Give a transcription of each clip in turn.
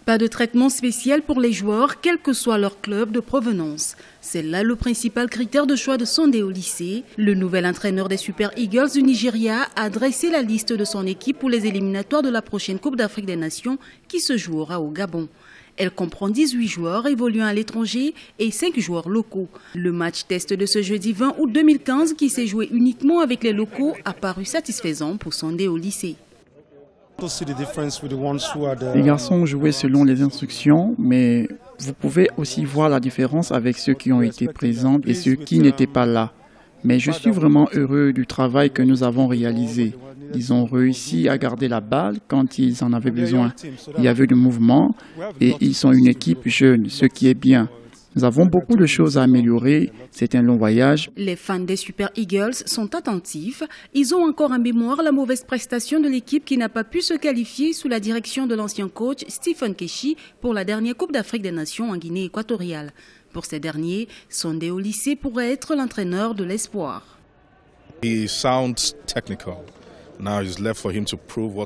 Pas de traitement spécial pour les joueurs, quel que soit leur club de provenance. C'est là le principal critère de choix de Sondé Oliseh. Le nouvel entraîneur des Super Eagles du Nigeria a dressé la liste de son équipe pour les éliminatoires de la prochaine Coupe d'Afrique des Nations qui se jouera au Gabon. Elle comprend 18 joueurs évoluant à l'étranger et 5 joueurs locaux. Le match test de ce jeudi 20 août 2015 qui s'est joué uniquement avec les locaux a paru satisfaisant pour Sondé Oliseh. Les garçons jouaient selon les instructions, mais vous pouvez aussi voir la différence avec ceux qui ont été présents et ceux qui n'étaient pas là. Mais je suis vraiment heureux du travail que nous avons réalisé. Ils ont réussi à garder la balle quand ils en avaient besoin. Il y avait du mouvement et ils sont une équipe jeune, ce qui est bien. Nous avons beaucoup de choses à améliorer. C'est un long voyage. Les fans des Super Eagles sont attentifs. Ils ont encore en mémoire la mauvaise prestation de l'équipe qui n'a pas pu se qualifier sous la direction de l'ancien coach Stephen Keshi pour la dernière Coupe d'Afrique des Nations en Guinée équatoriale. Pour ces derniers, Sondé Oliseh pourrait être l'entraîneur de l'espoir.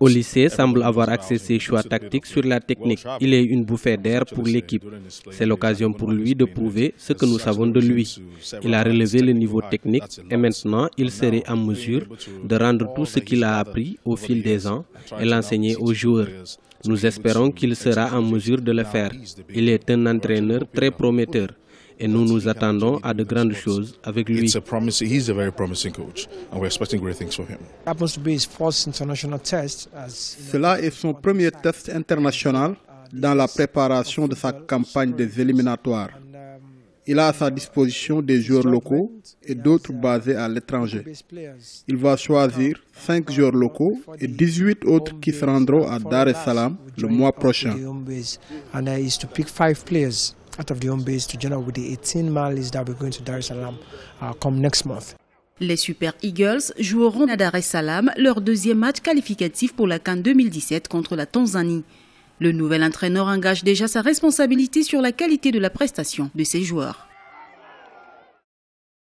Oliseh semble avoir axé ses choix tactiques sur la technique. Il est une bouffée d'air pour l'équipe. C'est l'occasion pour lui de prouver ce que nous savons de lui. Il a relevé le niveau technique et maintenant il serait en mesure de rendre tout ce qu'il a appris au fil des ans et l'enseigner aux joueurs. Nous espérons qu'il sera en mesure de le faire. Il est un entraîneur très prometteur. Et nous nous attendons à de grandes choses avec lui. Cela est son premier test international dans la préparation de sa campagne des éliminatoires. Il a à sa disposition des joueurs locaux et d'autres basés à l'étranger. Il va choisir 5 joueurs locaux et 18 autres qui se rendront à Dar es Salaam le mois prochain. Out of the home base to join up with the 18-man list that we're going to Dar es Salaam come next month. Les Super Eagles joueront à Dar es Salaam leur deuxième match qualificatif pour la CAN 2017 contre la Tanzanie. Le nouvel entraîneur engage déjà sa responsabilité sur la qualité de la prestation de ses joueurs.